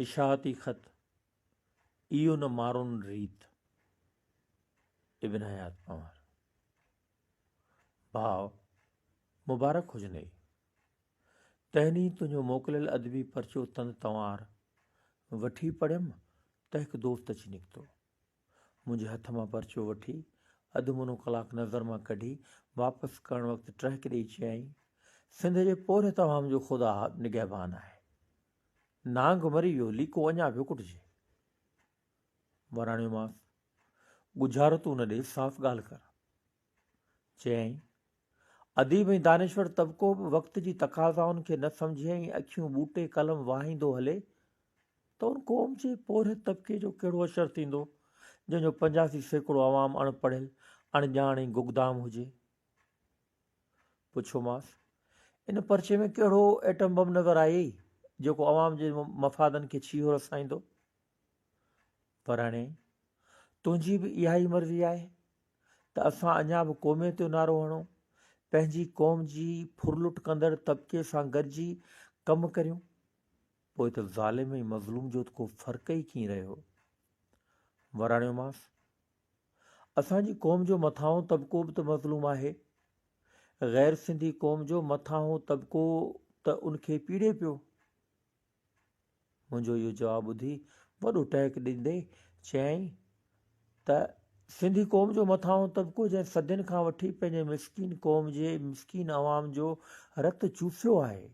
इशाअती ख़त इहो न मारुन रीत इब्न हयात पंवार। भाउ मुबारक हुजनि। तंहिं ॾींहुं तुंहिंजो मोकिलियल अदबी पर्चो तंद तंवार वठी पढ़ियमि त हिकु दोस्त अची निकितो। मुंहिंजे हथ मां पर्चो वठी अधु मुनो कलाक नज़र मां कढी वापसि करण वक़्तु टहक ॾेई चयईं, सिंध जे पोरे तमाम जो ख़ुदा निगहबान आहे। नांग मरी वियो, लीको अञा पियो कुटिजे। वराणियोमांसि, गुज़ारो तूं न ॾे, साफ़ ॻाल्हि कर। चयईं, अदीब ऐं दानिश्वर तबिको बि वक़्त जी तक़ाज़ाउनि खे न सम्झे ऐं अखियूं ॿूटे कलम वाहींदो हले त उन क़ौम जे पोरे तबिके जो कहिड़ो असरु थींदो जंहिंजो 85% अवाम अणपढ़ियल, अणॼाण ऐं गुगदाम हुजे। पुछोमांसि, इन पर्चे में कहिड़ो एटम बम नज़र आई जेको अवाम जे मफ़ादनि खे छीहो रसाईंदो? पर हाणे तुंहिंजी बि इहा ई मर्ज़ी आहे त असां अञा बि क़ौमियत जो नारो हणूं, पंहिंजी क़ौम जी फुरलुट कंदड़ तबिके सां गॾिजी कमु करियूं। पोइ त ज़ालिम ऐं मज़लूम जो को फ़र्क़ु ई कीअं रहियो? वराणियोमांसि, असांजी क़ौम जो मथां तबिको बि त मज़लूम आहे। ग़ैर सिंधी क़ौम जो मथां तबिको त उनखे पीड़े पियो। मुंहिंजो इहो जवाबु ॿुधी वॾो टहक ॾींदे चयईं त सिंधी क़ौम जो मथां तबिको जंहिं सदियुनि खां वठी पंहिंजे मिसकीन क़ौम जे मिसकीन अवाम जो रत चूसियो आहे,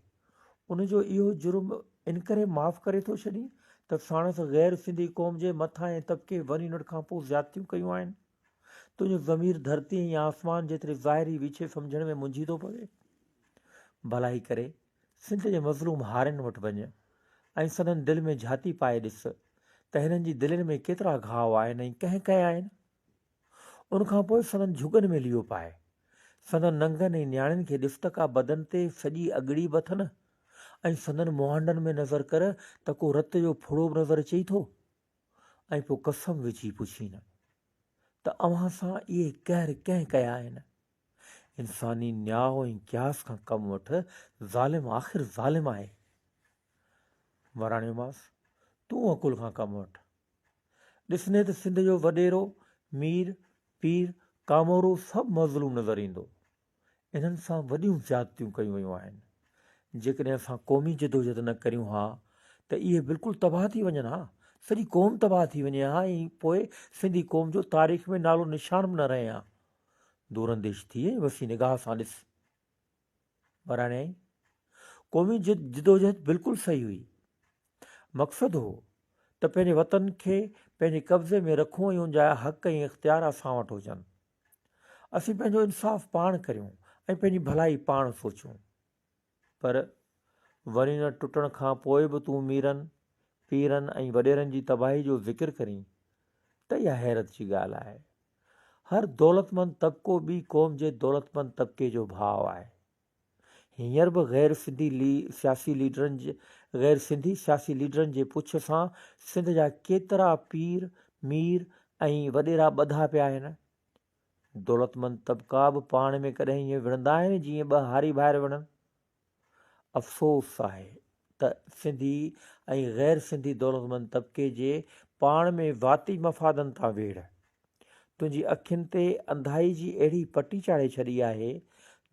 उनजो इहो जुर्म इन करे माफ़ करे थो छॾी त साणसि ग़ैर सिंधी क़ौम जे मथां तबिके वरी उन खां पोइ ज़्यादतियूं कयूं आहिनि। तुंहिंजो ज़मीर धरती ऐं आसमान जेतिरे ज़ाहिरी विछे सम्झण में मुंझी थो पवे। भलाई करे सिंध जे मज़लूम हारियुनि वटि वञ ऐं सदन दिलि में झाती पाए ॾिस त हिननि जी दिलनि में केतिरा घाव आहिनि ऐं कंहिं कंहिं आहिनि। उनखां पोइ सदन झुगनि में लियो पाए, सदन नंगनि ऐं न्याणियुनि खे ॾिस त का बदन ते सॼी अगड़ी बि अथनि ऐं सदन मुहांडनि में नज़र कर त को रत जो फुड़ो बि नज़र अचई थो ऐं पोइ कसम विझी पुछी न त अव्हां सां इहे कहर कंहिं कया आहिनि। इंसानी न्याउ ऐं क्यास खां कमु वठि, ज़ालिम आख़िर ज़ालिम आहे। वराणियोमांसि, तूं अकुल खां कमु वठि। ॾिसने त सिंध जो वॾेरो, मीर, पीर, कामोरो सभु मज़लूम नज़र ईंदो। इन्हनि सां वॾियूं ज़्यादतियूं कयूं वयूं आहिनि। जेकॾहिं असां क़ौमी जदोजहद न करियूं हा त इहे बिल्कुलु तबाह थी वञनि हा, सॼी क़ौम तबाह थी वञे हा ऐं पोइ सिंधी क़ौम जो तारीख़ में नालो निशान बि न रहे हा। दूरंदेश थिए वसी निगाह सां ॾिस। वराणे, क़ौमी जदोजहद बिल्कुलु सही हुई। मक़सदु हो त पंहिंजे वतन खे पंहिंजे कब्ज़े में रखूं ऐं उनजा हक़ ऐं इख़्तियार असां वटि हुजनि। असीं पंहिंजो इंसाफ़ पाण करियूं ऐं पंहिंजी भलाई पाण सोचूं। पर वरी न टुटण खां पोइ बि तूं मीरनि, पीरनि ऐं वॾेरनि जी तबाही जो ज़िक्र करीं त इहा हैरत जी ॻाल्हि आहे। हर दौलतमंद तबिको ॿी क़ौम जे दौलतमंद तबिके जो भाउ आहे। हींअर बि गैर सिंधी सियासी लीडरनि जे पुछ सां सिंध जा केतिरा पीर, मीर ऐं वॾेरा ॿधा पिया आहिनि। दौलतमंद तबिका बि पाण में कॾहिं ईअं विढ़ंदा आहिनि जीअं ॿ हारी ॿाहिरि विढ़नि। अफ़सोस आहे त सिंधी ऐं गैर सिंधी दौलतमंद तबिके जे पाण में ज़ाती मफ़ादनि तां वेड़ तुंहिंजी अखियुनि ते अंधाई जी अहिड़ी पटी चाढ़े छॾी आहे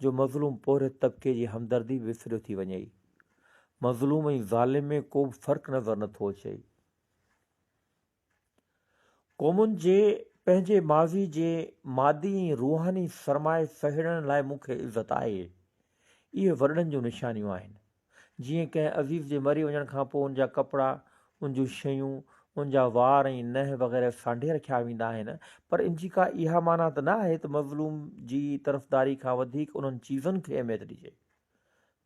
जो मज़लूम पोरे तबिके जी हमदर्दी विसरियो थी वञे। मज़लूम ऐं ज़ालिम में को बि फ़र्क़ु नज़र नथो अचे। क़ौमुनि जे पंहिंजे माज़ी जे मादी ऐं रूहानी सरमाए सहेड़ण लाइ मूंखे इज़त आहे। इहे वॾनि जूं निशानियूं आहिनि। जीअं कंहिं अज़ीज़ जे मरी वञण खां पोइ उनजा कपिड़ा, उनजूं शयूं, उनजा वार ऐं नह वग़ैरह सांढे रखिया वेंदा आहिनि, पर इनजी का इहा माना त न आहे त मज़लूम जी तरफ़दारी खां वधीक उन्हनि चीज़ुनि खे अहमियत ॾिजे।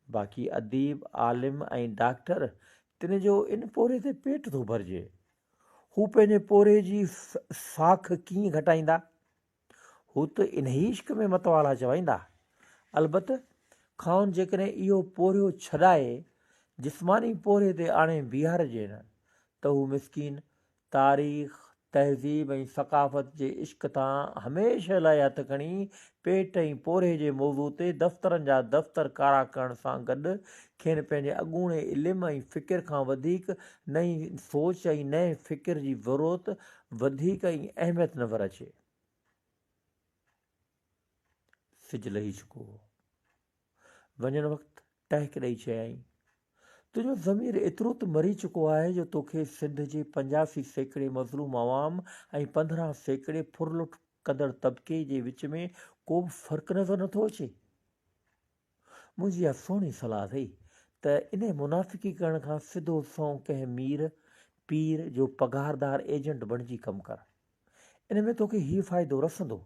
बाक़ी अदीब, आलिम ऐं डॉक्टर तिन जो इन पोरे ते पेट थो भरिजे। हू पंहिंजे पोरे जी साख कीअं घटाईंदा? हू त इन ई इश्क में मतवाला चवाईंदा। अलबत खाउन जेकॾहिं इहो पोरियो छॾाए जिस्मानी पोरे ते आणे बीहारजे न त हू मिसकीन तारीख़, तहज़ीब ऐं सक़ाफ़त जे इश्क तां हमेशह लाइ हथु खणी पेट ऐं पोरे जे मौज़ू ते दफ़्तरनि जा दफ़्तर कारा करण सां गॾु खेनि पंहिंजे अॻूणे इल्म ऐं फ़िकिर खां वधीक नई सोच ऐं नए फ़िकिर जी ज़रूरत वधीक ऐं अहमियत नज़र अचे। सिज लही चुको हो। वञण वक़्तु टहिक ॾेई चयाईं, तुंहिंजो ज़मीर एतिरो त मरी चुको आहे जो तोखे सिंध जे 85% मज़लूम अवाम ऐं 15% फुरलुट कंदड़ तबिके जे विच में को बि फ़र्क़ु नज़र नथो अचे। मुंहिंजी इहा सुहिणी सलाह अथई त इन मुनाफ़िकी करण खां सिधो सौं कंहिं मीर पीर जो पघारदार एजेंट बणिजी कमु कर। इन में तोखे हीउ फ़ाइदो रसंदो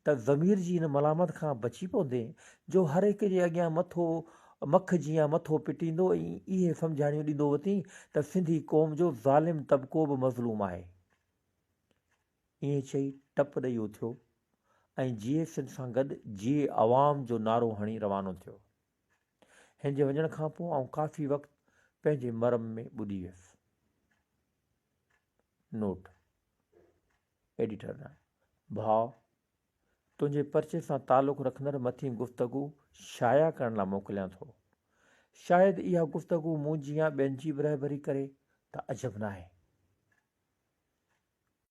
त ज़मीर जी इन मलामत खां बची पवंदे जो हर हिक जे अॻियां मख जीअं मथो पिटींदो ऐं इहे सम्झाणियूं ॾींदो वती त सिंधी क़ौम जो ज़ालिम तबिको बि मज़लूम आहे। ईअं चई टप ॾेई उथियो ऐं जीए सिंध सां गॾु जीए अवाम जो नारो हणी रवानो थियो। हिन जे वञण खां पोइ आउं काफ़ी वक़्तु पंहिंजे मरम में ॿुॾी वियुसि। नोट एडिटर न भाउ, तुंहिंजे पर्चे सां तालुक़ु रखंदड़ मथीं गुफ़्तगू शाया करण लाइ मोकिलियां थो। शायदि इहा गुफ़्तगू मुंहिंजी या ॿियनि जी बि रहबरी करे त अजब न आहे।